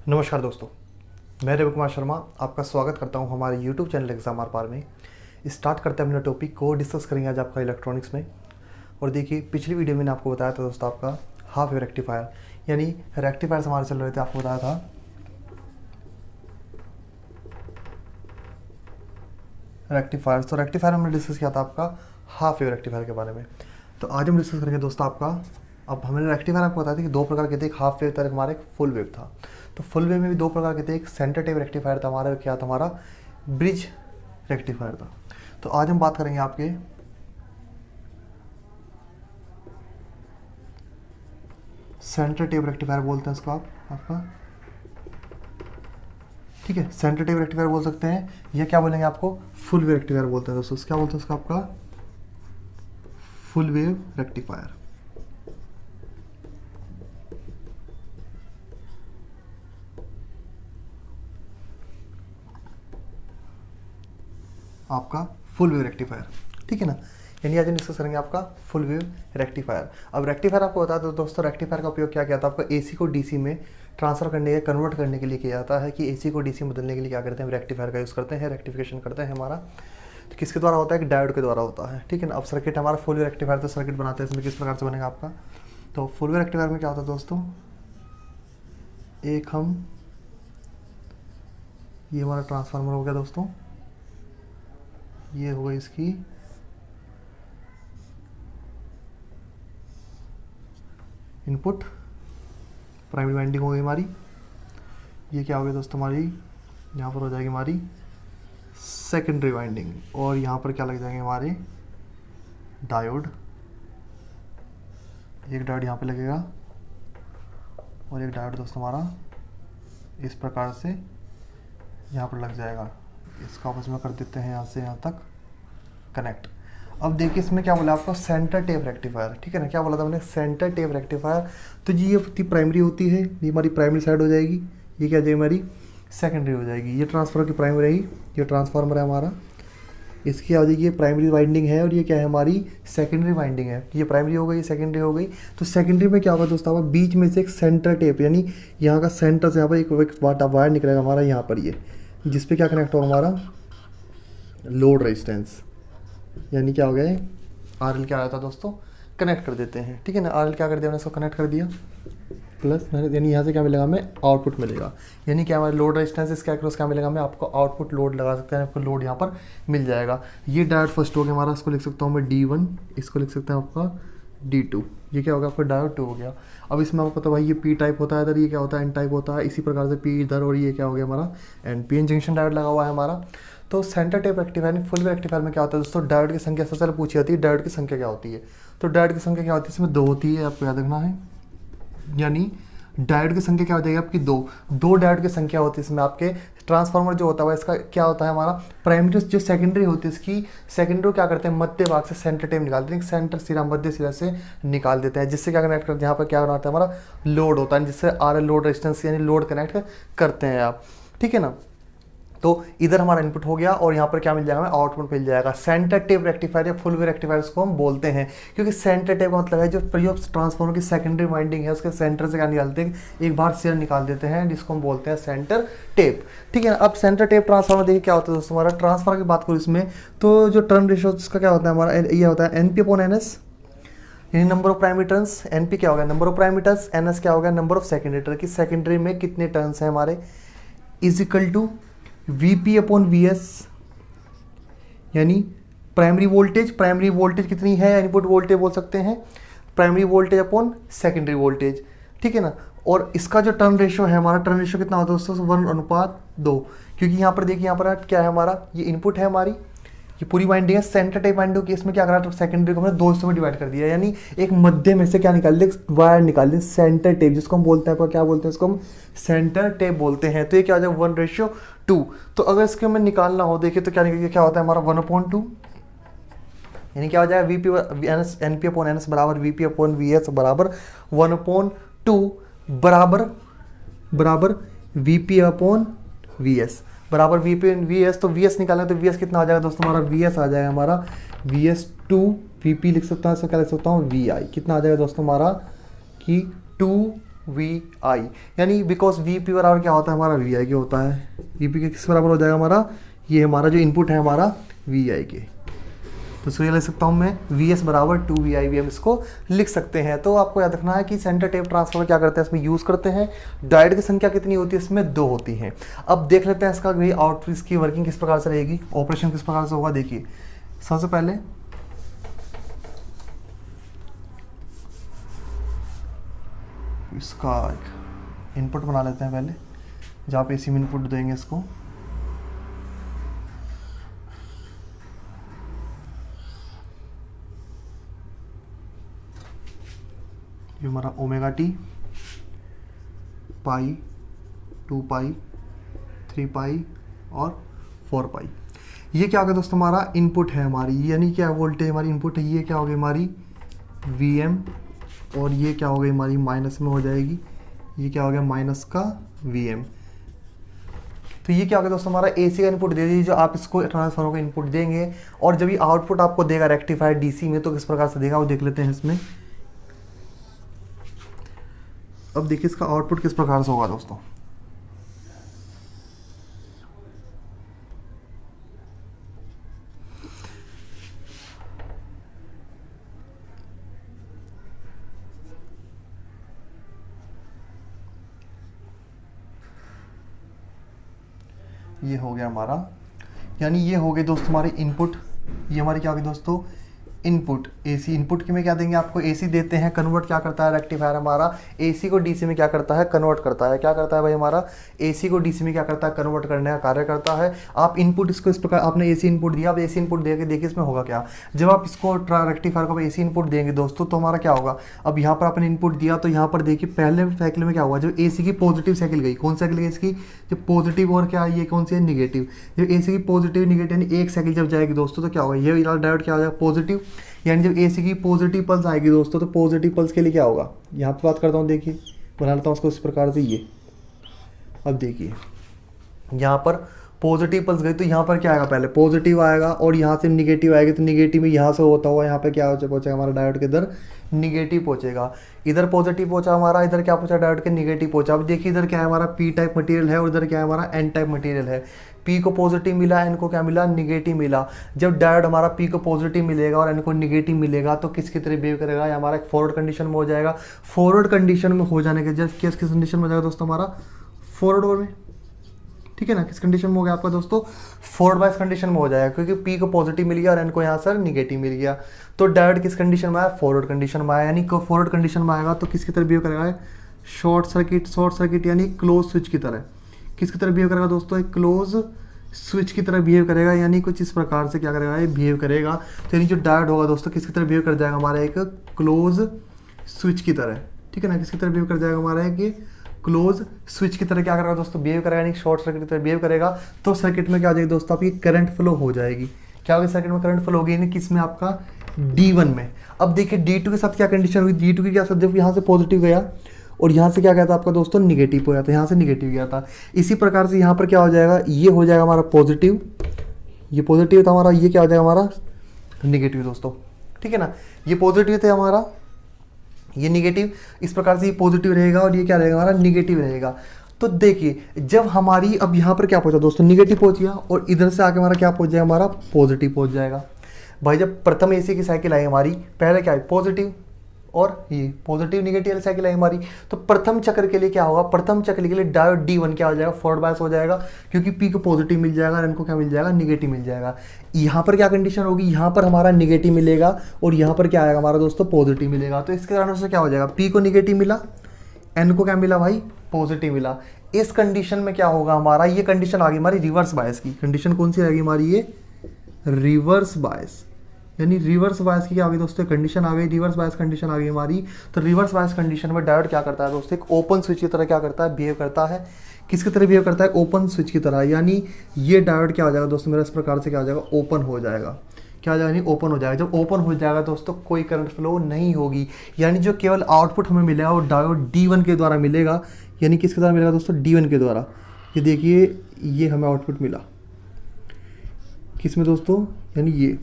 नमस्कार दोस्तों, मैं रवि कुमार शर्मा आपका स्वागत करता हूं हमारे YouTube चैनल एग्जाम आर पार में। स्टार्ट करते हैं अपने टॉपिक को। डिस्कस करेंगे आज आपका इलेक्ट्रॉनिक्स में। और देखिए, पिछली वीडियो में मैंने आपको बताया था दोस्तों आपका हाफ वेव रेक्टिफायर, यानी रेक्टिफायर्स हमारे चल रहे थे। आपको बताया था रेक्टिफायर्स, तो रेक्टिफायर हमने डिस्कस किया था आपका हाफ वेव रेक्टिफायर के बारे में। तो आज हम डिस्कस करेंगे दोस्तों आपका, अब हमने रेक्टिफायर आपको बताया था कि दो प्रकार के थे, एक हाफ वेव था, एक हमारा एक फुल वेव था। तो फुल वेव में भी दो प्रकार के थे, एक सेंटर टेप रेक्टिफायर था हमारा, क्या था हमारा ब्रिज रेक्टिफायर था। तो आज हम बात करेंगे आपके सेंटर टेप रेक्टिफायर बोलते हैं इसको आपका ठीक है, सेंटर टेप रेक्टिफायर बोल सकते हैं, या क्या बोलेंगे आपको फुल वेव रेक्टिफायर बोलते हैं दोस्तों। क्या बोलते हैं इसको आपका फुल वेव रेक्टिफायर। आपका फुल वेव रेक्टिफायर, ठीक है ना। यानी आज हम डिस्कस करेंगे आपका फुल वेव रेक्टिफायर। अब रेक्टिफायर आपको बता दो दोस्तों, रेक्टिफायर का उपयोग क्या किया था आपका एसी को डीसी में ट्रांसफर करने या कन्वर्ट करने के लिए किया जाता है। कि एसी को डीसी में बदलने के लिए क्या करते हैं, रेक्टिफायर का यूज़ करते हैं, रेक्टिफिकेशन करते हैं हमारा। तो किसके द्वारा होता है, एक डायोड के द्वारा होता है, ठीक है ना। अब सर्किट हमारा फुल वेव रेक्टिफायर, तो सर्किट बनाते हैं इसमें किस प्रकार से बनेगा आपका। तो फुल वेव रेक्टिफायर में क्या होता है दोस्तों, एक हम ये हमारा ट्रांसफार्मर हो गया दोस्तों, ये हो गई इसकी इनपुट, प्राइमरी वाइंडिंग हो गई हमारी। ये क्या हो गया दोस्तों हमारी, यहाँ पर हो जाएगी हमारी सेकेंडरी वाइंडिंग, और यहाँ पर क्या लग जाएंगे हमारे डायोड। एक डायोड यहाँ पे लगेगा और एक डायोड दोस्तों हमारा इस प्रकार से यहाँ पर लग जाएगा। इसको आपस में कर देते हैं यहाँ से यहाँ तक कनेक्ट। अब देखिए इसमें क्या बोला आपको, सेंटर टेप रेक्टिफायर, ठीक है ना। क्या बोला था हमने, सेंटर टेप रेक्टिफायर। तो जी ये प्राइमरी होती है, ये हमारी प्राइमरी साइड हो जाएगी, ये क्या हो जाएगी हमारी सेकेंडरी हो जाएगी। ये ट्रांसफार्मर की प्राइमरी रहेगी, ये ट्रांसफार्मर है हमारा, इसकी आ जाएगी ये प्राइमरी वाइंडिंग है, और ये क्या है हमारी सेकेंडरी वाइंडिंग है। ये प्राइमरी हो गई, सेकेंडरी हो गई। तो सेकेंडरी में क्या होगा दोस्तों, हमारा बीच में से एक सेंटर टेप, यानी यहाँ का सेंटर से यहाँ पर एक वायर निकलेगा हमारा यहाँ पर, ये जिस पे क्या कनेक्ट होगा हमारा लोड रेजिस्टेंस, यानी क्या हो गया आरएल क्या रहता है दोस्तों, कनेक्ट कर देते हैं, ठीक है ना। आरएल क्या कर दिया, हमने इसको कनेक्ट कर दिया प्लस, यानी यहाँ से क्या मिलेगा हमें, आउटपुट मिलेगा। यानी क्या हमारे लोड रेजिस्टेंस इसके अक्रॉस क्या मिलेगा हमें, आपको आउटपुट लोड लगा सकते हैं, आपको लोड यहाँ पर मिल जाएगा। ये डायोड फर्स्ट हो गया हमारा, इसको लिख सकता हूँ मैं D1, इसको लिख सकते हैं आपका D2। ये क्या होगा आपका डायोड 2 हो गया। अब इसमें आपको पता भाई ये पी टाइप होता है इधर, ये क्या होता है एन टाइप होता है, इसी प्रकार से पी इधर, और ये क्या हो गया हमारा एन जंक्शन डायोड लगा हुआ है हमारा। तो centre tap rectifier, full wave rectifier में क्या होता है दोस्तों, डायोड की संख्या सबसे पहले पूछी जाती है, डायोड की संख्या क्या होती है। तो डायोड की संख्या क्या होती है, इसमें 2 होती है, आपको याद रखना है। यानी डायोड की संख्या क्या हो जाएगी आपकी, दो डायोड की संख्या होती है इसमें। आपके ट्रांसफार्मर जो होता है इसका क्या होता है हमारा प्राइमरी, जो सेकेंडरी होती है इसकी सेकेंडरी क्या करते हैं, मध्य भाग से सेंटर टेप निकालते हैं, सेंटर सिरा मध्य सिरा से निकाल देते हैं, जिससे क्या कनेक्ट करते हैं, यहाँ पर क्या बनाता है हमारा लोड होता है, जिससे आरएल लोड रेजिस्टेंस यानी लोड कनेक्ट करते हैं आप, ठीक है ना। तो इधर हमारा इनपुट हो गया, और यहाँ पर क्या मिल जाएगा हमें, आउटपुट मिल जाएगा। सेंटर टेप रेक्टिफायर या फुल वेव रेक्टिफायर इसको हम बोलते हैं, क्योंकि सेंटर टेप का मतलब है जो ट्रांसफार्मर की सेकेंडरी वाइंडिंग है उसके सेंटर से क्या निकालते हैं, एक बार सिरा निकाल देते हैं, जिसको हम बोलते हैं सेंटर टेप, ठीक है ना। अब सेंटर टेप ट्रांसफार्मर देखिए क्या होता है दोस्तों, हमारा ट्रांसफार्मर की बात करूँ इसमें, तो जो टर्न रेशियो इसका क्या होता है हमारा, ये होता है NP/NS, यानी number of primary turns. NP क्या होगा, number of primary turns, NS क्या होगा, नंबर ऑफ सेकेंडरी टर्न, की सेकेंडरी में कितने टर्न्स हैं हमारे, इज इक्वल टू VP/VS, यानी प्राइमरी वोल्टेज कितनी है, इनपुट वोल्टेज बोल सकते हैं, primary voltage upon secondary voltage, ठीक है ना। और इसका जो टर्न रेशियो है हमारा, टर्न रेशियो कितना होता है दोस्तों, 1:2, क्योंकि यहाँ पर देखिए यहाँ पर क्या है हमारा, ये इनपुट है हमारी, ये पूरी वाइंडिंग है, सेंटर टाइप वाइंडिंग की, इसमें क्या करा तो सेकेंडरी को हमने 2 हिस्सों में डिवाइड कर दिया, यानी एक मध्य में से क्या निकाल दिया, वायर निकाल दिया, सेंटर टेप जिसको हम बोलते हैं, क्या बोलते हैं इसको हम सेंटर टेप बोलते हैं। तो ये क्या हो जाएगा 1:2। तो अगर इसके हमें निकालना हो देखिए तो क्या होता है हमारा 1/2, यानी क्या हो जाएगा NP/NS बराबर VP/VS बराबर 1/2 बराबर VP/VS बराबर VP/VS। तो VS निकालना है तो VS कितना आ जाएगा दोस्तों, हमारा VS आ जाएगा हमारा VS2, VP लिख सकता हूँ, इसका क्या लिख सकता हूँ VI, कितना आ जाएगा दोस्तों हमारा कि 2 वी आई, यानी बिकॉज वी पी बराबर क्या होता है हमारा वी आई के होता है। वी पी के किस बराबर हो जाएगा हमारा, ये हमारा जो इनपुट है हमारा वी आई के, तो इसको ये लिख सकता हूँ मैं वी एस बराबर 2 वी हम इसको लिख सकते हैं। तो आपको याद रखना है कि सेंटर टेप ट्रांसफर क्या करते हैं, इसमें यूज़ करते हैं। डायोड की संख्या कितनी होती है, इसमें 2 होती हैं। अब देख लेते हैं इसका भाई आउटपुट, इसकी वर्किंग किस प्रकार से रहेगी, ऑपरेशन किस प्रकार से होगा। देखिए सबसे पहले इसका इनपुट बना लेते हैं पहले, जहाँ पे एसी में इनपुट देंगे इसको। ये हमारा ओमेगा टी, पाई, 2 पाई, 3 पाई और 4 पाई। ये क्या हो गया दोस्तों, हमारा इनपुट है हमारी, यानी क्या वोल्टेज हमारी इनपुट है। ये क्या हो गई हमारी वी एम, और ये क्या हो गई हमारी माइनस में हो जाएगी, ये क्या हो गया माइनस का वी एम। तो ये क्या हो गया दोस्तों, हमारा एसी का इनपुट दे दीजिए, जो आप इसको ट्रांसफार्मर का इनपुट देंगे। और जब ये आउटपुट आपको देगा रेक्टिफायर डीसी में, तो किस प्रकार से देगा वो देख लेते हैं इसमें। अब देखिए इसका आउटपुट किस प्रकार से होगा दोस्तों। ये हो गया हमारा, यानी ये हो गए दोस्तों हमारे इनपुट। ये हमारी क्या होगी दोस्तों इनपुट, एसी इनपुट के में क्या देंगे आपको, एसी देते हैं, कन्वर्ट क्या करता है रेक्टिफायर हमारा, एसी को डीसी में क्या करता है कन्वर्ट करता है। क्या करता है भाई हमारा, एसी को डीसी में क्या करता है कन्वर्ट करने का कार्य करता है। आप इनपुट इसको इस प्रकार, आपने एसी इनपुट दिया, आप एसी इनपुट दे के देखिए इसमें होगा क्या। जब आप इसको रेक्टिफायर को एसी इनपुट देंगे दोस्तों, तो हमारा क्या होगा, अब यहाँ पर आपने इनपुट दिया, तो यहाँ पर देखिए पहले साइकिल में क्या हुआ, जब एसी की पॉजिटिव साइकिल गई, कौन साइकिल गई इसकी, जो पॉजिटिव और क्या ये कौन सी है निगेटिव। जब एसी की पॉजिटिव निगेटिव यानी एक साइकिल जब जाएगी दोस्तों, तो क्या होगा, ये डायोड क्या हो जाएगा पॉजिटिव, यानी जब एसी की पॉजिटिव पल्स आएगी दोस्तों, तो पॉजिटिव पल्स के लिए क्या होगा, यहाँ पे बात करता हूँ, देखिए बना लेता हूँ उसको इस प्रकार से। ये अब देखिए यहाँ पर पॉजिटिव पल्स गई, तो यहाँ पर क्या आएगा, पहले पॉजिटिव आएगा और यहाँ से निगेटिव आएगी, तो निगेटिव में यहाँ से होता हुआ यहाँ पे क्या पहुँचेगा हमारा डायोड के इधर निगेटिव पहुँचेगा। इधर पॉजिटिव पहुँचा हमारा, इधर क्या पहुँचा डायोड के निगेटिव पहुँचा। अब देखिए इधर क्या है हमारा पी टाइप मटेरियल है, और इधर क्या है हमारा एन टाइप मटेरियल है। पी को पॉजिटिव मिला, एन को क्या मिला निगेटिव मिला। जब डायोड हमारा पी को पॉजिटिव मिलेगा और एन को निगेटिव मिलेगा, तो किसकी तरह बिहेव करेगा, ये हमारा एक फॉरवर्ड कंडीशन में हो जाएगा। फॉरवर्ड कंडीशन में हो जाने के जब किस कंडीशन में हो जाएगा दोस्तों हमारा फॉरवर्ड में, ठीक है ना, किस कंडीशन में हो गया आपका दोस्तों फॉरवर्ड बायस कंडीशन में हो जाएगा, क्योंकि पी को पॉजिटिव मिल गया और एन को यहाँ सर निगेटिव मिल गया। तो डायोड किस कंडीशन में आया, फॉरवर्ड कंडीशन में आया, यानी फॉरवर्ड कंडीशन में आएगा तो किसकी तरह बिहेव करेगा, शॉर्ट सर्किट यानी क्लोज स्विच की तरह। किसकी तरह बिहेव करेगा दोस्तों, एक क्लोज स्विच की तरह बिहेव करेगा, यानी कुछ इस प्रकार से क्या करेगा ये बिहेव करेगा। तो यानी जो डायोड होगा दोस्तों किसकी तरह बिहेव कर जाएगा, हमारा एक क्लोज स्विच की तरह, ठीक है ना, किसकी तरह बिहेव कर जाएगा हमारा एक क्लोज स्विच की तरह क्या करेगा दोस्तों बिहेव करेगा, यानी शॉर्ट सर्किट की तरह बिहेव करेगा। तो सर्किट में क्या हो जाएगी दोस्तों आपकी करंट फ्लो हो जाएगी। क्या होगी सर्किट में करंट फ्लो होगी, यानी किस में आपका D1 में। अब देखिए D2 के साथ क्या कंडीशन हुई, D2 की क्या साथ, जब यहाँ से पॉजिटिव गया और यहाँ से क्या गया था आपका दोस्तों निगेटिव हो जाता है, यहाँ से निगेटिव गया था। इसी प्रकार से यहाँ पर क्या हो जाएगा, ये हो जाएगा हमारा पॉजिटिव, ये पॉजिटिव था हमारा, ये क्या हो जाएगा हमारा निगेटिव दोस्तों, ठीक है ना। ये पॉजिटिव थे हमारा, ये निगेटिव, इस प्रकार से ये पॉजिटिव रहेगा और ये क्या रहेगा हमारा निगेटिव रहेगा। तो देखिए जब हमारी अब यहाँ पर क्या पहुँचा दोस्तों निगेटिव पहुँच गया, और इधर से आके हमारा क्या पहुँच जाएगा हमारा पॉजिटिव पहुँच जाएगा। भाई जब प्रथम एसी की साइकिल आई हमारी, पहले क्या है पॉजिटिव और ये पॉजिटिव निगेटिव वाली साइकिल आई हमारी, तो प्रथम चक्र के लिए क्या होगा, प्रथम चक्र के लिए डायोड D1 क्या हो जाएगा फॉरवर्ड बायस हो जाएगा, क्योंकि पी को पॉजिटिव मिल जाएगा और एन को क्या मिल जाएगा निगेटिव मिल जाएगा। यहाँ पर क्या कंडीशन होगी, यहाँ पर हमारा निगेटिव मिलेगा और यहाँ पर क्या आएगा हमारा दोस्तों पॉजिटिव मिलेगा। तो इसके कारण से क्या हो जाएगा, पी को निगेटिव मिला, एन को क्या मिला भाई पॉजिटिव मिला। इस कंडीशन में क्या होगा हमारा, ये कंडीशन आ गई हमारी रिवर्स बायस की। कंडीशन कौन सी आएगी हमारी, ये रिवर्स बायस, यानी रिवर्स बायस की क्या आ गई दोस्तों कंडीशन आ गई, रिवर्स बायस कंडीशन आ गई हमारी। तो रिवर्स बायस कंडीशन में डायोड क्या करता है दोस्तों, एक ओपन स्विच की तरह क्या करता है बिहेव करता है। किसकी तरह बिहेव करता है, ओपन स्विच की तरह, यानी ये डायोड क्या हो जाएगा दोस्तों मेरा इस प्रकार से क्या हो जाएगा ओपन हो जाएगा। क्या हो जाएगा, यानी ओपन हो जाएगा। जब ओपन हो जाएगा दोस्तों कोई करंट फ्लो नहीं होगी, यानी जो केवल आउटपुट हमें मिलेगा वो डायोड D1 के द्वारा मिलेगा। यानी किसके द्वारा मिलेगा दोस्तों D1 के द्वारा। ये देखिए ये हमें आउटपुट मिला किस में दोस्तों, यानी ये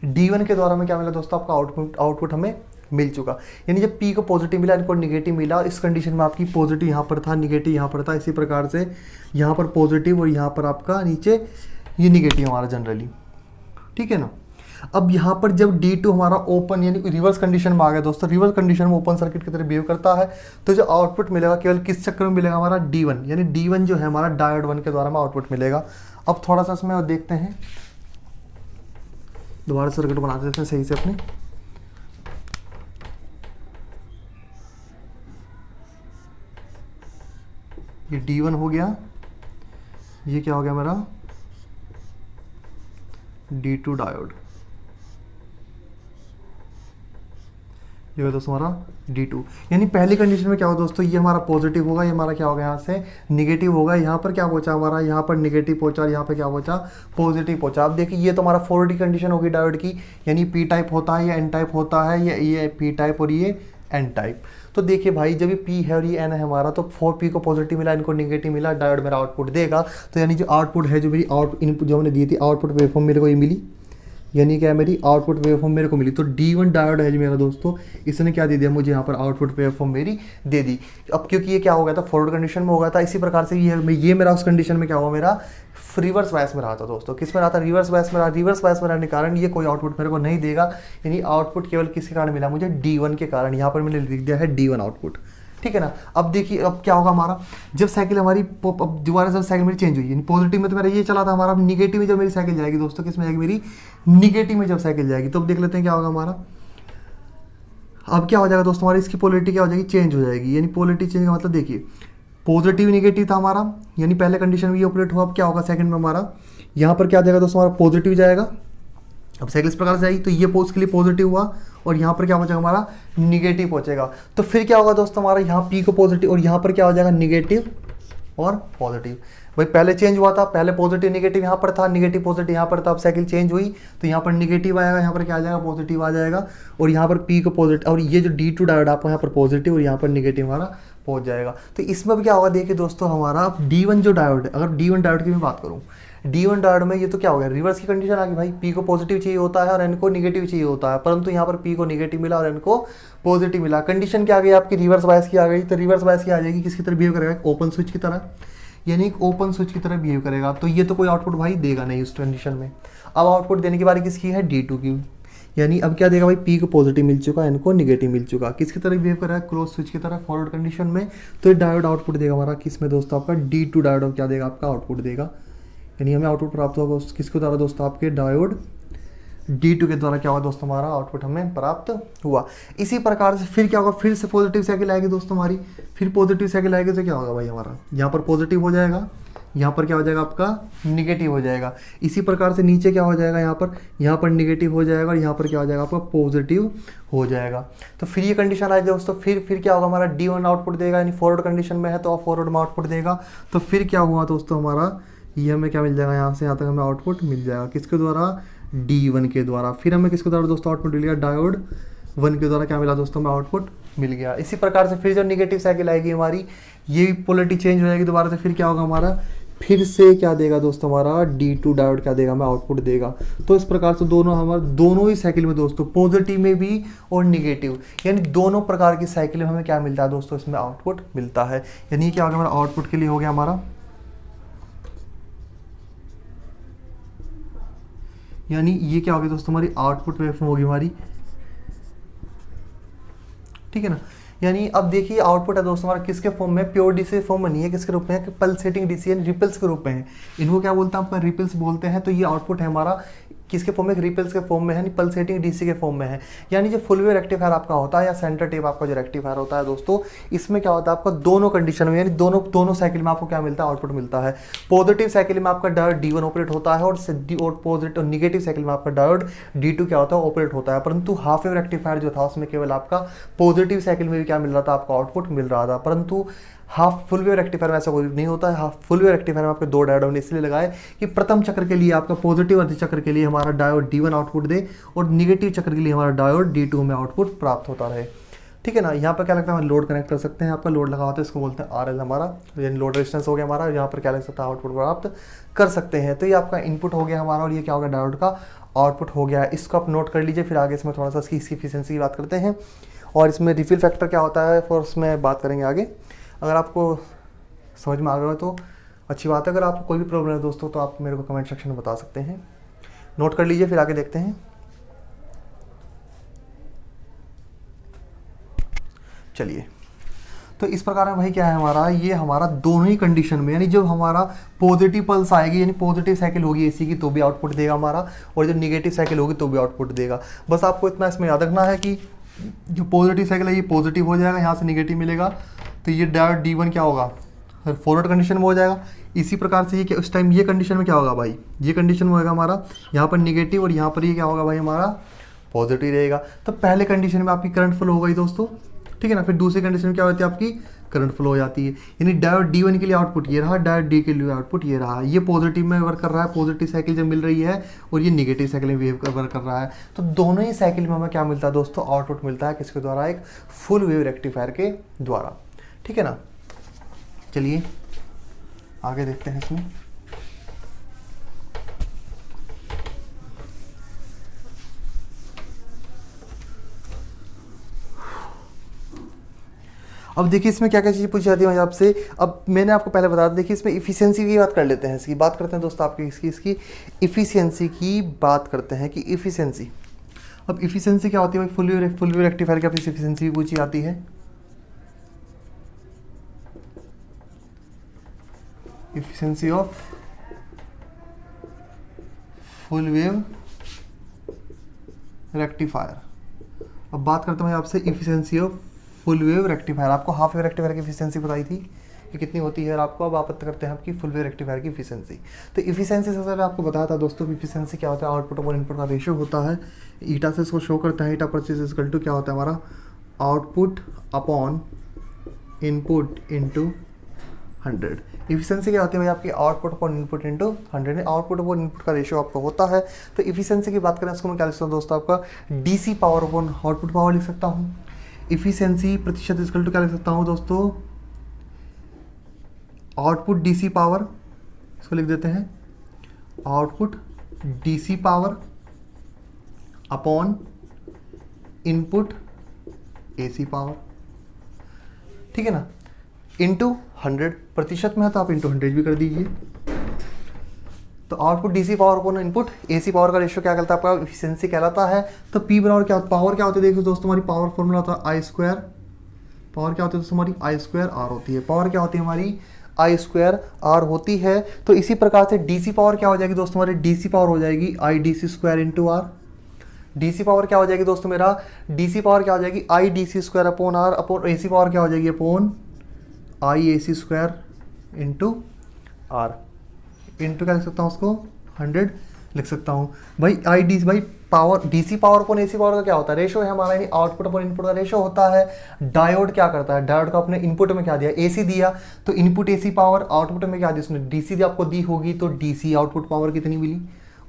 D1 के द्वारा में क्या मिला दोस्तों आपका आउटपुट हमें मिल चुका। यानी जब पी को पॉजिटिव मिला, इनको निगेटिव मिला, इस कंडीशन में आपकी पॉजिटिव यहाँ पर था, निगेटिव यहाँ पर था, इसी प्रकार से यहाँ पर पॉजिटिव और यहाँ पर आपका नीचे ये निगेटिव हमारा जनरली, ठीक है ना। अब यहाँ पर जब D2 हमारा ओपन यानी रिवर्स कंडीशन में आ गया दोस्तों, रिवर्स कंडीशन में ओपन सर्किट की तरह बिहेव करता है, तो जो आउटपुट मिलेगा केवल किस चक्कर में मिलेगा हमारा D1, यानी D1 जो है हमारा डायोड 1 के द्वारा में आउटपुट मिलेगा। अब थोड़ा सा इसमें और देखते हैं, दोबारा सर्किट बना देते हैं सही से अपने। ये D1 हो गया, ये क्या हो गया मेरा D2 डायोड, ये दोस्तों हमारा D2। यानी पहली कंडीशन में क्या होगा दोस्तों, ये हमारा पॉजिटिव होगा, ये हमारा क्या होगा यहाँ से निगेटिव होगा, यहाँ पर क्या पहुंचा हमारा, यहाँ पर निगेटिव पहुंचा और यहाँ पर क्या पहुंचा पॉजिटिव पहुंचा। अब देखिए ये तो हमारा 4D कंडीशन होगी डायोड की, यानी पी टाइप होता है या एन टाइप होता है, या ये पी टाइप और ये एन टाइप। तो देखिए भाई जब ये पी है और ये एन है हमारा, तो 4P को पॉजिटिव मिला, इनको निगेटिव मिला, डायोड मेरा आउटपुट देगा। तो यानी जो आउटपुट है, जो मेरी इनपुट जो हमने दी थी आउटपुट वेवफॉर्म मेरे को ये मिली, यानी क्या मेरी आउटपुट वेवफॉर्म मेरे को मिली। तो D1 डायोड है जो मेरा दोस्तों, इसने क्या दे दिया मुझे यहाँ पर आउटपुट वेवफॉर्म मेरी दे दी। अब क्योंकि ये क्या हो गया था फॉरवर्ड कंडीशन में हो गया था, इसी प्रकार से ये मेरा उस कंडीशन में क्या हुआ, मेरा रिवर्स बायस में रहा था दोस्तों। किस में रहा था, रिवर्स बायस में रहा। रिवर्स बायस में रहने के कारण ये कोई आउटपुट मेरे को नहीं देगा, यानी आउटपुट केवल किसके कारण मिला मुझे, D1 के कारण। यहाँ पर मैंने लिख दिया है D1 आउटपुट, ठीक है ना। अब देखिए अब क्या होगा हमारा, जब साइकिल हमारी दोबारा जब साइकिल मेरी चेंज हुई, यानी पॉजिटिव में तो मेरा ये चला था हमारा, अब निगेटिव में जब मेरी साइकिल जाएगी दोस्तों, किस में जाएगी मेरी निगेटिव में जब साइकिल जाएगी, तो अब देख लेते हैं क्या होगा हमारा। अब क्या हो जाएगा दोस्तों, हमारी इसकी पोलरिटी क्या हो जाएगी, चेंज हो जाएगी। यानी पोलरिटी चेंज का मतलब देखिए पॉजिटिव निगेटिव था हमारा, यानी पहले कंडीशन में ये ऑपरेट हुआ। अब क्या होगा सेकंड में हमारा, यहाँ पर क्या जाएगा दोस्तों, हमारा पॉजिटिव जाएगा। अब साइकिल इस प्रकार से आई, तो ये उसके लिए पॉजिटिव हुआ और यहाँ पर क्या पहुंचेगा हमारा निगेटिव पहुंचेगा। तो फिर क्या होगा दोस्तों, हमारा यहाँ पी को पॉजिटिव और यहाँ पर क्या हो जाएगा निगेटिव और पॉजिटिव। भाई पहले चेंज हुआ था, पहले पॉजिटिव निगेटिव यहाँ पर था, निगेटिव पॉजिटिव यहाँ पर था। अब साइकिल चेंज हुई तो यहाँ पर निगेटिव आएगा, यहाँ पर क्या आ जाएगा पॉजिटिव आ जाएगा, और यहाँ पर पी को पॉजिटिव, और ये जो D2 डायोड आपको यहाँ पर पॉजिटिव और यहाँ पर निगेटिव हमारा पहुँच जाएगा। तो इसमें भी क्या होगा देखिए दोस्तों, हमारा D1 जो डायोड है, अगर D1 डायोड की मैं बात करूँ, D1 डायोड में ये तो क्या हो गया, रिवर्स की कंडीशन आ गई भाई, P को पॉजिटिव चाहिए होता है और N को निगेटिव चाहिए होता है, परंतु यहाँ पर P को निगेटिव मिला और N को पॉजिटिव मिला। कंडीशन क्या आ गई आपकी, रिवर्स बायस की आ गई। तो रिवर्स बायस की आ जाएगी, किसकी तरह बिहेव करेगा, ओपन स्विच की तरह, यानी एक ओपन स्विच की तरह बिहेव करेगा। तो ये तो कोई आउटपुट भाई देगा नहीं उस कंडीशन में। अब आउटपुट देने की बारी किसकी है, D2 की। यानी अब क्या देगा भाई, P को पॉजिटिव मिल चुका, N को निगेटिव मिल चुका, किसकी तरह बिहेव कर रहा है, क्लोज स्विच की तरह फॉरवर्ड कंडीशन में। तो ये डायोड आउटपुट देगा हमारा किस में दोस्तों, आपका D2 डायोड क्या देगा, आपका आउटपुट देगा। यानी हमें आउटपुट प्राप्त होगा किसके द्वारा दोस्तों, आपके डायोड D2 के द्वारा क्या होगा दोस्तों, हमारा आउटपुट हमें प्राप्त हुआ। इसी प्रकार से फिर क्या होगा, फिर से पॉजिटिव साइकिल आएगी दोस्तों हमारी, फिर पॉजिटिव साइकिल आएगी तो क्या होगा भाई, हमारा यहाँ पर पॉजिटिव हो जाएगा, यहाँ पर क्या हो जाएगा आपका निगेटिव हो जाएगा। इसी प्रकार से नीचे क्या हो जाएगा, यहाँ पर निगेटिव हो जाएगा और यहाँ पर क्या हो जाएगा आपका पॉजिटिव हो जाएगा। तो फिर ये कंडीशन आएगी दोस्तों, फिर क्या होगा, हमारा D1 आउटपुट देगा, यानी फॉरवर्ड कंडीशन में है तो फॉरवर्ड में आउटपुट देगा। तो फिर क्या हुआ दोस्तों, हमारा ये हमें क्या मिल जाएगा, यहाँ से यहाँ तक हमें आउटपुट मिल जाएगा, किसके द्वारा, D1 के द्वारा। फिर हमें किसके द्वारा दोस्तों आउटपुट मिल गया, डायोड 1 के द्वारा क्या मिला दोस्तों, हमें आउटपुट मिल गया। इसी प्रकार से फिर जब निगेटिव साइकिल आएगी हमारी, ये पोलरिटी चेंज हो जाएगी दोबारा से, फिर क्या होगा हमारा, फिर से क्या देगा दोस्तों, हमारा D2 डायोड क्या देगा, हमें आउटपुट देगा। तो इस प्रकार से दोनों ही साइकिल में दोस्तों, पॉजिटिव में भी और निगेटिव, यानी दोनों प्रकार की साइकिल में हमें क्या मिलता है दोस्तों, इसमें आउटपुट मिलता है। यानी क्या होगा, हमारा आउटपुट के लिए हो गया हमारा, यानी ये क्या होगी दोस्तों, हमारी आउटपुट वेवफॉर्म होगी हमारी, ठीक है ना। यानी अब देखिए आउटपुट है दोस्तों हमारा किसके फॉर्म में, प्योर डीसी फॉर्म में नहीं है, किसके रूप में है, पल्सेटिंग डीसी यानी रिपल्स के रूप में है। इनको क्या बोलते हैं, आपका रिपल्स बोलते हैं। तो ये आउटपुट है हमारा किसके फॉर्म में, रिपल्स के फॉर्म में है, यानी पल्सेटिंग डीसी के फॉर्म में है। यानी जो फुल वेव रेक्टिफायर आपका होता है या सेंटर टेप आपका जो रेक्टिफायर होता है दोस्तों, इसमें क्या होता है आपका दोनों कंडीशन में, यानी दोनों साइकिल में आपको क्या मिलता है, आउटपुट मिलता है। पॉजिटिव साइकिल में आपका डायोड D1 ऑपरेट होता है और पॉजिटिव और निगेटिव साइकिल में आपका डायोड D2 क्या होता है, ऑपरेट होता है। परंतु हाफ वेव रेक्टिफायर जो था उसमें केवल आपका पॉजिटिव साइकिल में भी क्या मिल रहा था, आपका आउटपुट मिल रहा था। परंतु हाफ फुल वेव रेक्टिफायर में ऐसा कोई नहीं होता है। हाफ फुल वेव रेक्टिफायर में आपके दो डायोड हमने इसलिए लगाए कि प्रथम चक्र के लिए आपका पॉजिटिव अर्ध चक्र के लिए हमारा डायोड D1 आउटपुट दे और निगेटिव चक्र के लिए हमारा डायोड D2 में आउटपुट प्राप्त होता रहे। ठीक है ना। यहाँ पर क्या लगता है, हम लोड कनेक्ट कर सकते हैं, आपका लोड लगा होता है, इसको बोलते हैं RL हमारा, यानी लोड रेजिस्टेंस हो गया हमारा। यहाँ पर क्या लग सकता है, आउटपुट प्राप्त कर सकते हैं। तो ये आपका इनपुट हो गया हमारा, और ये क्या होगा, डायोड का आउटपुट हो गया। इसको आप नोट कर लीजिए, फिर आगे इसमें थोड़ा सा इसकी एफिशिएंसी की बात करते हैं, और इसमें रिफिल फैक्टर क्या होता है फिर उसमें बात करेंगे आगे। अगर आपको समझ में आ गया तो अच्छी बात है, अगर आपको कोई भी प्रॉब्लम है दोस्तों तो आप मेरे को कमेंट सेक्शन में बता सकते हैं। नोट कर लीजिए, फिर आगे देखते हैं। चलिए, तो इस प्रकार में भाई क्या है हमारा, ये हमारा दोनों ही कंडीशन में, यानी जब हमारा पॉजिटिव पल्स आएगी, यानी पॉजिटिव साइकिल होगी एसी की, तो भी आउटपुट देगा हमारा, और जब निगेटिव साइकिल होगी तो भी आउटपुट देगा। बस आपको इतना इसमें याद रखना है कि जो पॉजिटिव साइकिल है ये पॉजिटिव हो जाएगा, यहाँ से निगेटिव मिलेगा, तो ये डायोड D1 क्या होगा, फॉरवर्ड कंडीशन में हो जाएगा। इसी प्रकार से ये क्या, उस टाइम ये कंडीशन में क्या होगा भाई, ये कंडीशन में होगा हमारा यहाँ पर निगेटिव, और यहाँ पर ये क्या होगा भाई हमारा पॉजिटिव रहेगा। तो पहले कंडीशन में आपकी करंट फ्लो हो गई दोस्तों, ठीक है ना। फिर दूसरी कंडीशन में क्या होती है, आपकी करंट फ्लो हो जाती है। यानी डायोड D1 के लिए आउटपुट ये रहा, डायोड D के लिए आउटपुट ये रहा। ये पॉजिटिव में वर्क कर रहा है, पॉजिटिव साइकिल जब मिल रही है, और ये निगेटिव साइकिल में वर्क कर रहा है। तो दोनों ही साइकिल में हमें क्या मिलता है दोस्तों, आउटपुट मिलता है किसके द्वारा, एक फुल वेव रेक्टिफायर के द्वारा, ठीक है ना। चलिए आगे देखते हैं इसमें। अब देखिए इसमें क्या क्या चीज़ पूछी जाती है आपसे। अब मैंने आपको पहले बता दिया, देखिए इसमें इफिशियंसी की बात कर लेते हैं, इसकी बात करते हैं दोस्तों, आपकी इसकी इफिशियंसी की बात करते हैं कि इफिशियंसी। अब इफिशियंसी क्या होती है भाई, फुल वेव रेक्टिफायर की इफिशियंसी भी पूछी जाती है। Efficiency of full wave rectifier. अब बात करते हैं आपसे efficiency of full wave rectifier. आपको हाफ वेव रेक्टिफायर की इफिशियंसी बताई थी कि कितनी होती है, और आपको अब बात करते हैं आपकी फुल वेव रेक्टिफायर की इफिशियंसी। तो इफिशियंसी सबसे पहले आपको बताया था दोस्तों, इफिशियंसी क्या होता है, आउटपुट और इनपुट का रेशियो होता है। ईटा से इसको शो करते हैं, ईटा परचेज इक्वल टू क्या होता है हमारा, output upon input into 100। Efficiency क्या होती है भाई आपकी, output upon input into 100। Output upon input का रेशियो आपका होता है। तो इफिशियंसी की बात करें, इसको मैं क्या लिख सकता हूँ दोस्तों, आपका DC power upon output power लिख सकता हूँ। इफिशियंसी प्रतिशत इक्वल टू क्या लिख सकता हूँ दोस्तों, आउटपुट DC पावर, इसको लिख देते हैं output DC power upon input AC power, ठीक है ना, इंटू 100। प्रतिशत में है तो आप इंटू 100 भी कर दीजिए। तो output DC power upon input AC power का रेशियो क्या कहलाता है, आपका इफिशियंसी कहलाता है। तो P बराबर क्या, पावर क्या होती है, देखो दोस्तों हमारी पावर फॉर्मूला होता है I²। पावर क्या होती है दोस्तों हमारी I²R होती है। पावर क्या होती है हमारी, I²R होती है। तो इसी प्रकार से DC पावर क्या हो जाएगी दोस्तों, हमारी DC पावर हो जाएगी IDC² into R। DC power क्या हो जाएगी दोस्तों, मेरा DC पावर क्या हो जाएगी, IDC² upon R, upon AC power क्या हो जाएगी, upon IAC² into R। Into क्या लिख सकता हूँ उसको, 100 लिख सकता हूँ भाई। भाई power DC power upon AC power का क्या होता है, रेशो है हमारा, यानी आउटपुट अपॉन इनपुट का रेशो होता है। डायोड क्या करता है, डायोड का अपने इनपुट में क्या दिया, AC दिया, तो इनपुट AC पावर, आउटपुट में क्या दिया उसने, DC आपको दी होगी, तो DC आउटपुट पावर कितनी मिली,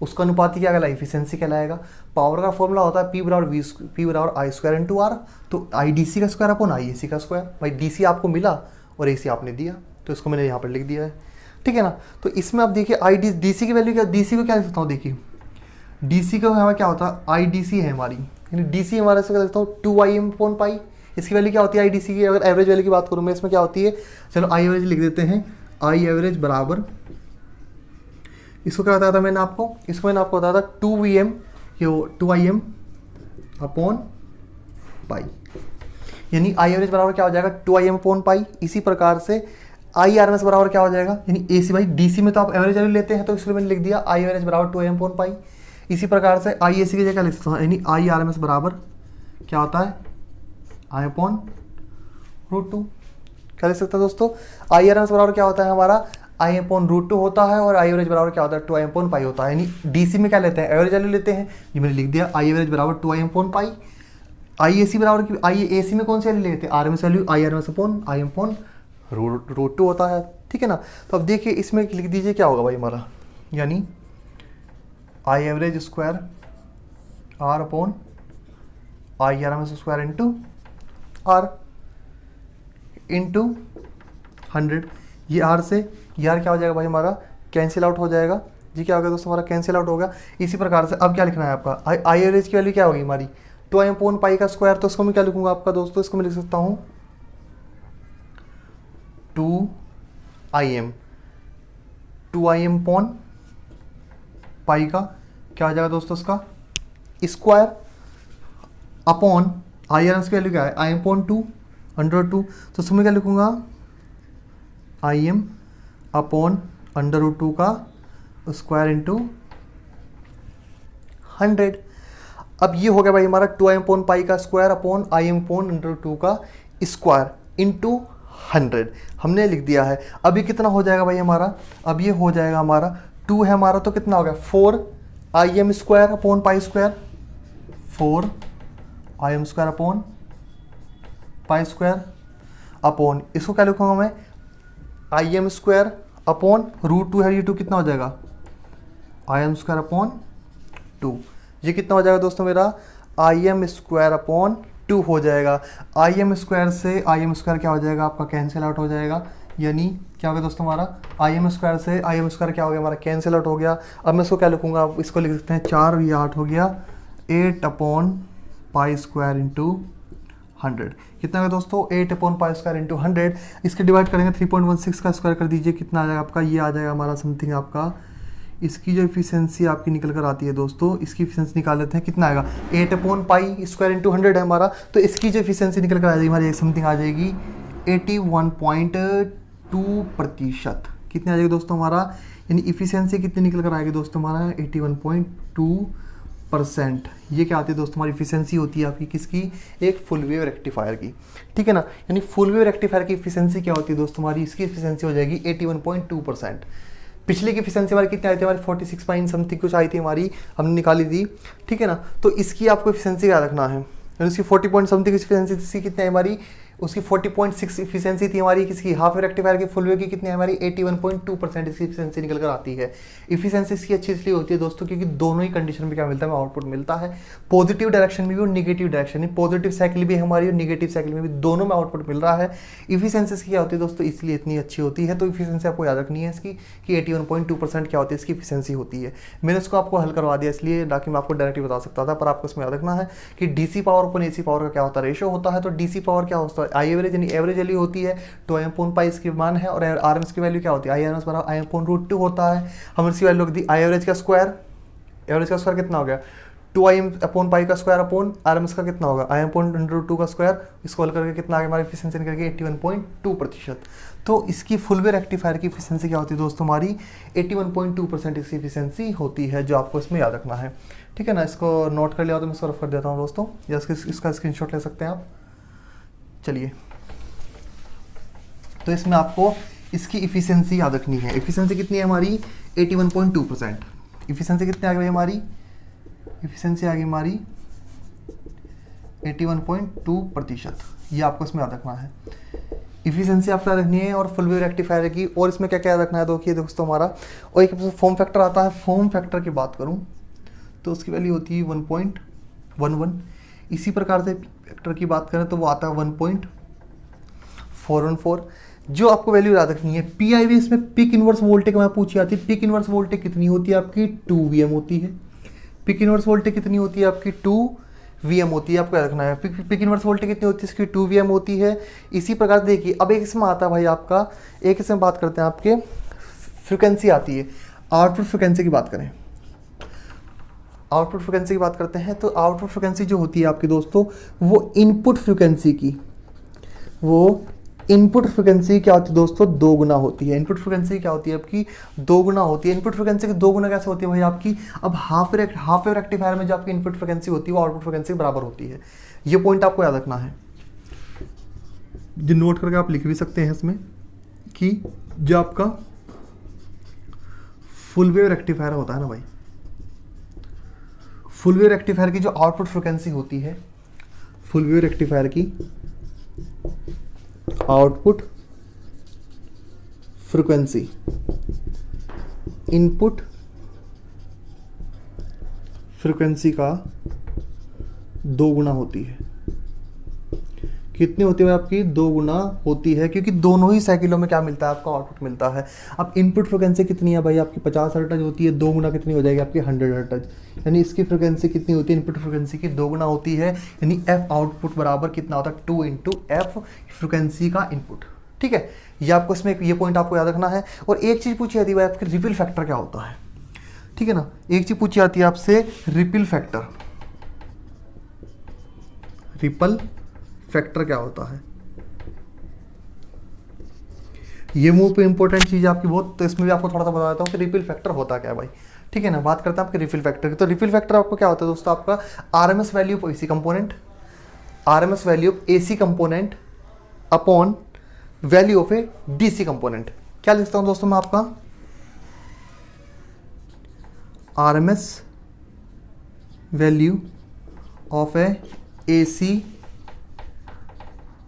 उसका अनुपाती क्या कहलाएगा, इफिशियंसी कहलाएगा। पावर का फॉर्मूला होता है P बराबर I² इंटू R। तो IDC का स्क्वायर अपॉन IAC का स्क्वायर। भाई DC आपको मिला और AC आपने दिया, तो इसको मैंने यहाँ पर लिख दिया है, ठीक है ना। तो इसमें आप देखिए DC की वैल्यू क्या, DC को क्या लिख सकता हूँ, देखिए DC का हमारा क्या होता है, IDC है हमारी, यानी DC हमारे से क्या लिखता हूँ 2Im अपॉन पाई। इसकी वैल्यू क्या होती है IDC की, अगर एवरेज वैल्यू की बात करूँ मैं, इसमें क्या होती है, चलो I एवरेज लिख देते हैं। I एवरेज बराबर, इसको क्या बताया था मैंने आपको, इसको मैंने आपको बताया था 2Im अपॉन पाई, यानी I एवरेज बराबर क्या हो जाएगा 2Im अपॉन पाई। इसी प्रकार से IRMS बराबर क्या हो जाएगा, यानी AC भाई DC में तो आप एवरेज वैल्यू लेते हैं, तो इसलिए मैंने लिख दिया I एवरेज बराबर 2Im अपॉन पाई। इसी प्रकार से IAC की जगह लिख सकता हूँ, यानी IRMS बराबर क्या होता है, I अपॉन √2। क्या लिख सकता है दोस्तों, IRMS बराबर क्या होता है हमारा, I अपॉन √2 होता है, और I एवरेज बराबर क्या होता है 2Im अपॉन पाई होता है। यानी DC में क्या लेते हैं, एवरेज वैल्यू लेते हैं, ये मैंने लिख दिया I एवरेज बराबर 2Im अपॉन पाई। IAC बराबर IAC में कौन सी वैल्यू लेते हैं, RMS value IRMS upon I upon √2 होता है, ठीक है ना। तो अब देखिए इसमें लिख दीजिए क्या होगा भाई हमारा, यानी I average square R upon IRMS square into R into 100। ये R से ये R क्या हो जाएगा भाई हमारा, कैंसिल आउट हो जाएगा। जी क्या हो गया दोस्तों, हमारा कैंसिल आउट होगा। इसी प्रकार से अब क्या लिखना है आपका, आई एवरेज की वैल्यू क्या होगी हमारी 2m/π का स्क्वायर। तो इसको मैं क्या लिखूंगा आपका दोस्तों, इसको मैं लिख सकता हूँ 2im 2im/π का क्या हो जाएगा दोस्तों, इसका square upon I R S की वैल्यू क्या है im/2 √2। तो इसमें क्या लिखूंगा im अपॉन √2 का स्क्वायर इंटू 100। अब ये हो गया भाई हमारा 2m/π का स्क्वायर अपॉन im/√2 का स्क्वायर इंटू 100 हमने लिख दिया है। अब ये कितना हो जाएगा भाई हमारा, अब ये हो जाएगा हमारा 2 है हमारा, तो कितना हो गया 4 im square upon pi square, 4 im square upon pi square upon, इसको क्या लिखूंगा मैं im स्क्वायर अपॉन √2 है, ये 2 कितना हो जाएगा im स्क्वायर अपॉन 2। ये कितना हो जाएगा दोस्तों मेरा im स्क्वायर अपॉन 2 हो जाएगा। im स्क्वायर से im स्क्वायर क्या हो जाएगा आपका कैंसिल आउट हो जाएगा, यानी क्या हो गया दोस्तों हमारा im स्क्वायर से im स्क्वायर क्या हो गया हमारा कैंसिल आउट हो गया। अब मैं इसको क्या लिखूंगा, आप इसको लिख सकते हैं 4 ये 8 हो गया 8/π स्क्वायर इंटू 100। कितना है दोस्तों 8/π स्क्वायर इंटू 100। इसके डिवाइड करेंगे 3.16 का स्क्वायर कर दीजिए, कितना आ जाएगा आपका, ये आ जाएगा हमारा समथिंग आपका, इसकी जो इफिशियंसी आपकी निकल कर आती है दोस्तों, इसकी इफिशियंसी निकाल लेते हैं, कितना आएगा 8/π स्क्वायर इंटू 100 है हमारा। तो इसकी जो इफिशियंसी निकल कर आ जाएगी हमारी समथिंग आ जाएगी 81.2%। कितनी आ जाएगी दोस्तों हमारा, यानी इफिशियंसी कितनी निकल कर आएगी दोस्तों हमारा 81.2%। ये क्या आती है दोस्तों हमारी इफिशियंसी होती है आपकी किसकी, एक फुल वेव रेक्टिफायर की, ठीक है ना। यानी फुल वेव रेक्टिफायर की इफिशियंसी क्या होती है दोस्तों हमारी, इसकी इफिशियंसी हो जाएगी 81.2%। पिछले की इफिशियंसी हमारी कितनी आई थी, हमारी 46 पॉइंट समथिंग कुछ आई थी हमारी, हमने निकाली थी, ठीक है ना। तो इसकी आपको इफिशियंसी क्या रखना है, उसकी 40 पॉइंट समथिंग इफिशियंसी कितनी है हमारी, उसकी 40.6 इफिशियंसी थी हमारी किसकी, हाफ रेक्टिफायर की। फुल वेव की कितनी है हमारी 81.2% इसकी इफिशियंसी निकल कर आती है। इफिशियंसी इसकी अच्छी इसलिए होती है दोस्तों क्योंकि दोनों ही कंडीशन में क्या मिलता है, आउटपुट मिलता है, पॉजिटिव डायरेक्शन में भी और नेगेटिव डायरेक्शन में, पॉजिटिव साइकिल भी हमारी और नेगेटिव साइकिल में भी, दोनों में आउटपुट मिल रहा है। इफिशियंसी इसकी क्या होती है दोस्तों, इसलिए इतनी अच्छी होती है। तो इफिशियंसी आपको याद रखनी है इसकी कि 81.2% क्या होती है इसकी इफिशियंसी होती है। मैंने इसको आपको हल करवा दिया इसलिए, ताकि मैं आपको डायरेक्टली बता सकता था, पर आपको इसमें याद रखना है कि डीसी पावर अपन एसी पावर का क्या होता है, रेशो होता है। तो डीसी पावर क्या होता है, आई एवरेज यानी एवरेज वैल्यू होती है, तो im/π इसकी मान है, और आरएमएस की वैल्यू क्या होती है, IRMS बराबर im/√2 होता है। हम इसकी वैल्यू रख दी आई एवरेज का स्क्वायर, एवरेज का स्क्वायर कितना हो गया 2im/π का स्क्वायर अपॉन आरएमएस का कितना होगा im/√2 का स्क्वायर, इसको हल करके कितना आ गया हमारी इफिशियंसी निकल गई 81.2%। तो इसकी फुल वेव रेक्टिफायर की इफिशियंसी क्या होती है दोस्तों हमारी 81.2% इसकी इफिशियंसी होती है, जो आपको इसमें याद रखना है, ठीक है ना। इसको नोट कर लिया तो मैं इसको रफ कर देता हूँ दोस्तों, या इसका स्क्रीनशॉट ले सकते हैं आप। चलिए, तो इसमें आपको इसकी इफिशियंसी याद रखनी है। इफिशियंसी कितनी है हमारी 81.2%। इफिशियंसी कितनी आ गई हमारी, इफिशियंसी आ गई हमारी 81.2%। ये आपको इसमें याद रखना है, इफिशियंसी आपको याद रखनी है। और फुल वेव रेक्टिफायर की, और इसमें क्या क्या याद रखना है देखिए दोस्तों हमारा, और एक फॉर्म फैक्टर आता है। फॉर्म फैक्टर की बात करूँ तो उसकी वैल्यू होती है 1.11। इसी प्रकार से फैक्टर की बात करें तो वो आता है 1.414। जो आपको वैल्यू याद रखनी है, PIV इसमें पिक इनवर्स वोल्टेज में पूछी आती है। पिक इनवर्स वोल्टेज कितनी होती है आपकी 2 VM होती है। पिक इनवर्स वोल्टेज कितनी होती है आपकी 2 VM होती है, आपको याद रखना है। पिक इनवर्स वोल्टेज कितनी होती है इसकी 2 VM होती है। इसी प्रकार देखिए, अब एक इसमें आता है भाई आपका, एक इसमें बात करते हैं आपके फ्रिक्वेंसी आती है। आउटपुट फ्रिक्वेंसी की बात करें, आउटपुट फ्रिक्वेंसी की बात करते हैं, तो आउटपुट फ्रिक्वेंसी जो होती है आपकी दोस्तों, वो इनपुट फ्रिक्वेंसी की, वो इनपुट फ्रिक्वेंसी क्या होती है दोस्तों, 2 गुना होती है। इनपुट फ्रिक्वेंसी क्या होती है आपकी 2 गुना होती है। इनपुट फ्रिक्वेंसी की 2 गुना कैसे होती है भाई आपकी, अब हाफ वेव रेक्टिफायर में जो आपकी इनपुट फ्रिक्वेंसी होती है वो आउटपुट फ्रिक्वेंसी के बराबर होती है। ये पॉइंट आपको याद रखना है, जो नोट करके आप लिख भी सकते हैं इसमें, कि जो आपका फुल वेव रेक्टिफायर होता है ना भाई, फुल वेव रेक्टिफायर की जो आउटपुट फ्रिक्वेंसी होती है, फुल वेव रेक्टिफायर की आउटपुट फ्रिक्वेंसी इनपुट फ्रिक्वेंसी का 2 गुना होती है। कितनी होती है आपकी, 2 गुना होती है, क्योंकि दोनों ही साइकिलों में क्या मिलता है आपका, आउटपुट मिलता है। अब इनपुट फ्रिक्वेंसी कितनी है भाई आपकी, 50 हर्ट्ज होती है, 2 गुना कितनी हो जाएगी आपकी, 100 हर्ट्ज। यानी इसकी फ्रिक्वेंसी कितनी होती है, इनपुट फ्रिक्वेंसी की 2 गुना होती है। यानी एफ आउटपुट बराबर कितना होता है, 2 इंटू एफ फ्रिक्वेंसी का इनपुट। ठीक है, ये आपको इसमें ये पॉइंट आपको याद रखना है। और एक चीज़ पूछी जाती है भाई आपकी, रिपल फैक्टर क्या होता है। ठीक है ना, एक चीज़ पूछी जाती है आपसे, रिपल फैक्टर। रिपल फैक्टर क्या होता है, ये मूव पे इंपॉर्टेंट चीज़ है आपकी बहुत, तो इसमें भी आपको थोड़ा सा बता देता हूँ कि रिपल फैक्टर होता क्या है भाई। ठीक है ना, बात करते हैं आपके रिपल फैक्टर की। तो रिपल फैक्टर आपको क्या होता है दोस्तों, आपका RMS value of AC component, RMS value of AC component upon value of A DC component. क्या लिखता हूँ दोस्तों मैं आपका, RMS value of A AC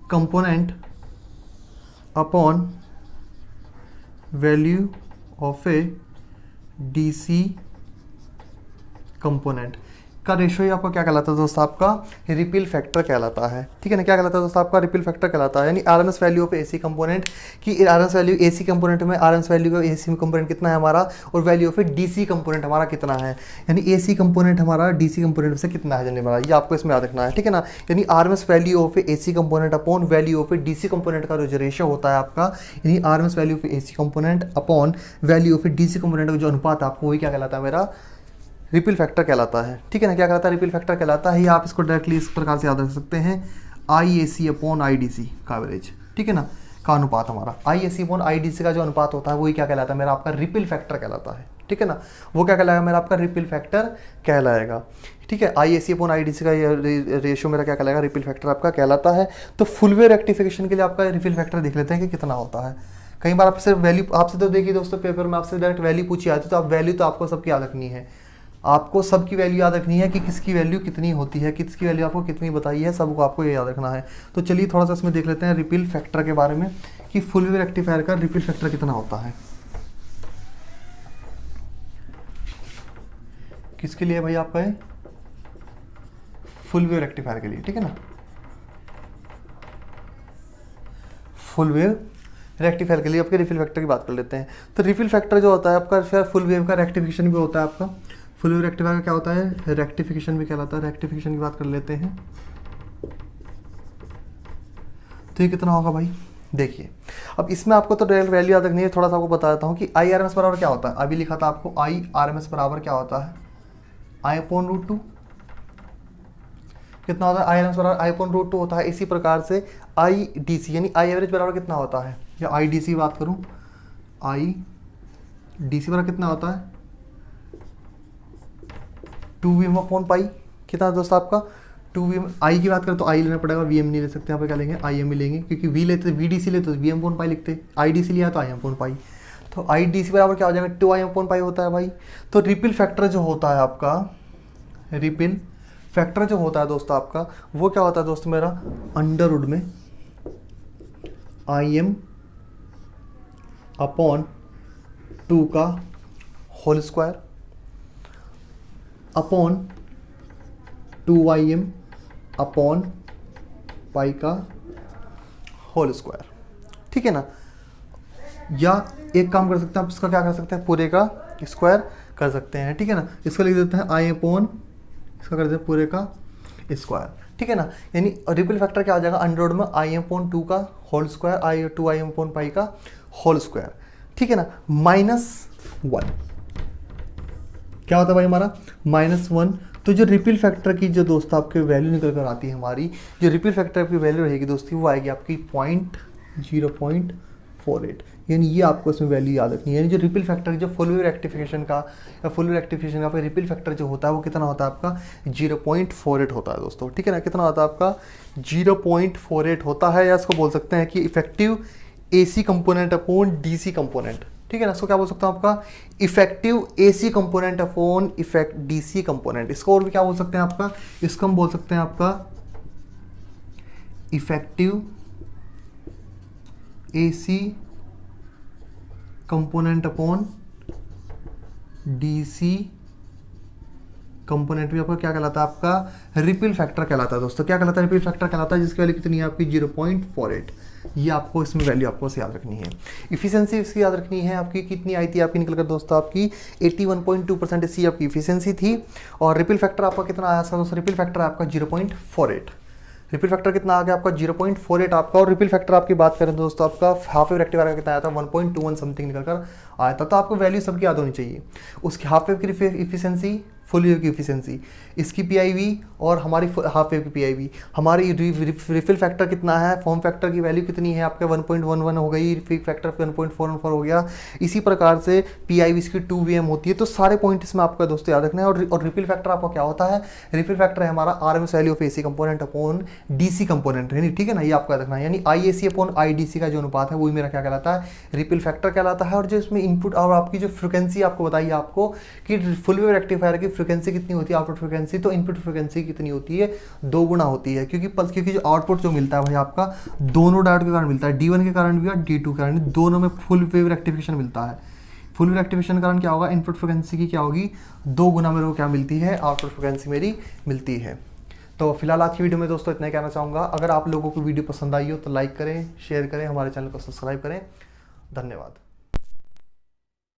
component upon value of A DC component का रेशियो ही आपको क्या कहलाता है दोस्तों, आपका रिपल फैक्टर कहलाता है। ठीक है ना, क्या कहलाता है दोस्तों, आपका रिपल फैक्टर कहलाता है। यानी RMS value of AC component की, आरएमएस वैल्यू एसी कंपोनेंट में RMS value of AC component कितना है हमारा, और वैल्यू ऑफ डीसी कंपोनेंट हमारा कितना है। यानी एसी कंपोनेंट हमारा डीसी कंपोनेंट से कितना है जनरली हमारा, ये आपको इसमें याद रखना है। ठीक है ना, यानी RMS value of AC component upon value of DC component का जो रेशियो होता है आपका, यानी RMS value of AC component upon value of DC component का जो अनुपात है आपको, वही क्या कहलाता है मेरा, रिपल फैक्टर कहलाता है। ठीक है ना, क्या कहलाता है, रिपल फैक्टर कहलाता है। या आप इसको डायरेक्टली इस प्रकार से याद रख सकते हैं, आई ए सी अपॉन आई डी सी का एवरेज। ठीक है ना, का अनुपात हमारा आई ए सी अपॉन आई डी सी का जो अनुपात होता है वही क्या कहलाता है मेरा, आपका रिपल फैक्टर कहलाता है। ठीक है ना, वो क्या कहलाएगा मेरा, आपका रिपल फैक्टर कहलाएगा। ठीक है, आई ए सी अपॉन आई डी सी का रेशियो मेरा क्या कहलाएगा, रिपल फैक्टर आपका कहलाता है। तो फुल वे रेक्टिफिकेशन के लिए आपका रिपल फैक्टर देख लेते हैं कि कितना होता है। कई बार आपसे वैल्यू, आपसे तो देखिए दोस्तों पेपर में आपसे डायरेक्ट वैल्यू पूछी आती है, तो आप वैल्यू तो आपको सबकी याद रखनी है, आपको सबकी वैल्यू याद रखनी है कि किसकी वैल्यू कितनी होती है, किसकी वैल्यू आपको कितनी बताई है, सबको आपको ये याद रखना है। तो चलिए थोड़ा सा इसमें देख लेते हैं रिपल फैक्टर के बारे में कि फुल वेव रेक्टिफायर का रिपल फैक्टर कितना होता है। किसके लिए भाई आपका है, फुल वेव रेक्टिफायर के लिए। ठीक है ना, फुल वेव रेक्टिफायर के लिए आपके रिपल फैक्टर की बात कर लेते हैं। तो रिपल फैक्टर जो होता है आपका, फिर फुल वेव का रेक्टिफिकेशन भी होता है आपका। फुल वेव रेक्टिफायर का क्या होता है, रेक्टिफिकेशन भी कहलाता है। रेक्टिफिकेशन की बात कर लेते हैं, तो ये कितना होगा भाई, देखिए अब इसमें आपको तो डायरेक्ट वैल्यू याद रखनी है, थोड़ा सा आपको बता देता हूँ कि आई आर एम एस बराबर क्या होता है। अभी लिखा था आपको आई आर एम एस बराबर क्या होता है, आई अपॉन रूट 2। कितना होता है, आई आर एम एस बराबर आई अपॉन रूट 2 होता है। इसी प्रकार से आई डी सी यानी आई एवरेज बराबर कितना होता है, या आई डी सी बात करूँ, आई डी सी बराबर कितना होता है, 2Vm अपॉन पाई। कितना दोस्तों आपका 2Vm। आई की बात करें तो आई लेना पड़ेगा, Vm नहीं ले सकते, यहाँ पे क्या लेंगे, IM ही लेंगे, क्योंकि V लेते वी डी सी लेते तो Vm अपॉन पाई लिखते, आई डी सी लिया तो IM अपॉन पाई। तो आई डी सी बराबर क्या हो जाएगा, 2IM अपॉन पाई होता है भाई। तो रिपल फैक्टर जो होता है आपका, रिपल फैक्टर जो होता है दोस्तों आपका, वो क्या होता है दोस्तों मेरा, अंडरवुड में IM अपॉन 2 का whole square upon 2IM upon pi का होल स्क्वायर। ठीक है ना, या एक काम कर सकते हैं आप, इसका क्या कर सकते हैं, पूरे का स्क्वायर कर सकते हैं। ठीक है ना, इसको लिख देते हैं आई अपॉन, इसका कर देते हैं पूरे का स्क्वायर। ठीक है ना, यानी रिपल फैक्टर क्या आ जाएगा, अंडरवुड में आई अपॉन 2 का होल स्क्वायर, आई 2IM अपॉन पाई का होल स्क्वायर। ठीक है ना, -1 क्या होता है भाई हमारा, -1। तो जो रिपल फैक्टर की जो दोस्तों आपके वैल्यू निकल कर आती है, हमारी जो रिपल फैक्टर की वैल्यू रहेगी दोस्तों, वो आएगी आपकी 0.48। यानी ये आपको इसमें वैल्यू याद रखनी है। यानी जो रिपल फैक्टर जो फुल वेव रेक्टिफिकेशन का, या फुल वेव रेक्टिफिकेशन का रिपल फैक्टर जो होता है वो कितना होता है आपका, 0.48 होता है दोस्तों। ठीक है ना, कितना होता है आपका, 0.48 होता है। या इसको बोल सकते हैं कि effective AC component upon DC component. ठीक है ना, इसको क्या बोल सकता हूँ आपका, effective AC component upon effect DC component. इसको और भी क्या बोल सकते हैं आपका, इसको हम बोल सकते हैं आपका effective AC component upon DC component भी आपका क्या कहलाता है, आपका रिपल फैक्टर कहलाता है दोस्तों। क्या कहलाता है, रिपल फैक्टर कहलाता है, जिसकी वैल्यू कितनी है आपकी 0.48। ये आपको इसमें वैल्यू आपको याद रखनी है। इफिशिएंसी इसकी याद रखनी है आपकी, कितनी आई थी आपकी निकल कर दोस्तों, आपकी 81.2% इसकी आपकी इफिशिएंसी थी। और रिपल फैक्टर आपका कितना आया था दोस्तों, रिपल फैक्टर आपका 0.48। रिपल फैक्टर कितना आ गया आपका 0.48 आपका। और रिपल फैक्टर आपकी बात करें दोस्तों, आपका हाफ वेव रेक्टिफायर का कितना आया था 1.21 समथिंग निकल कर आया था। तो आपको वैल्यू सबकी याद होनी चाहिए। उसकी हाफ वेव की इफिशिएंसी, फुल वेव की इफिशिएंसी, इसकी पीआईवी और हमारी हाफ वेव की पीआईवी। हमारी रिफिल फैक्टर कितना है, फॉर्म फैक्टर की वैल्यू कितनी है आपके 1.11 हो गई, रिफिल फैक्टर 1.44 हो गया। इसी प्रकार से पीआईवी इसकी 2 VM होती है। तो सारे पॉइंट इसमें आपका दोस्तों याद रखना है। और रिफिल फैक्टर आपका क्या होता है, रिफिल फैक्टर है हमारा RMS value of AC component upon DC component है, ठीक है ना, ये आपको याद रखना है। यानी आईएसी अपॉन आईडीसी का जो अनुपात है वही मेरा क्या कहलाता है, रिपल फैक्टर कहलाता है। और जो इसमें इनपुट और आपकी जो फ्रिक्वेंसी आपको बताइए आपको कि फुल वेव रेक्टिफायर की फ्रिक्वेंसी कितनी होती है, आउटपुट फ्रिक्वेंसी, तो इनपुट फ्रिक्वेंसी कितनी होती है, 2 गुना होती है। क्योंकि जो आउटपुट जो मिलता है भाई आपका दोनों डायोड के कारण मिलता है, D1 के कारण भी और D2 के कारण, दोनों में फुल वेव रेक्टिफिकेशन मिलता है। फुल वेव रेक्टिफिकेशन के कारण क्या होगा, इनपुट फ्रिक्वेंसी की क्या होगी, 2 गुना मेरे को क्या मिलती है, आउटपुट फ्रिक्वेंसी मेरी मिलती है। तो फिलहाल आज की वीडियो में दोस्तों इतना ही कहना चाहूँगा। अगर आप लोगों को वीडियो पसंद आई हो तो लाइक करें, शेयर करें, हमारे चैनल को सब्सक्राइब करें। धन्यवाद।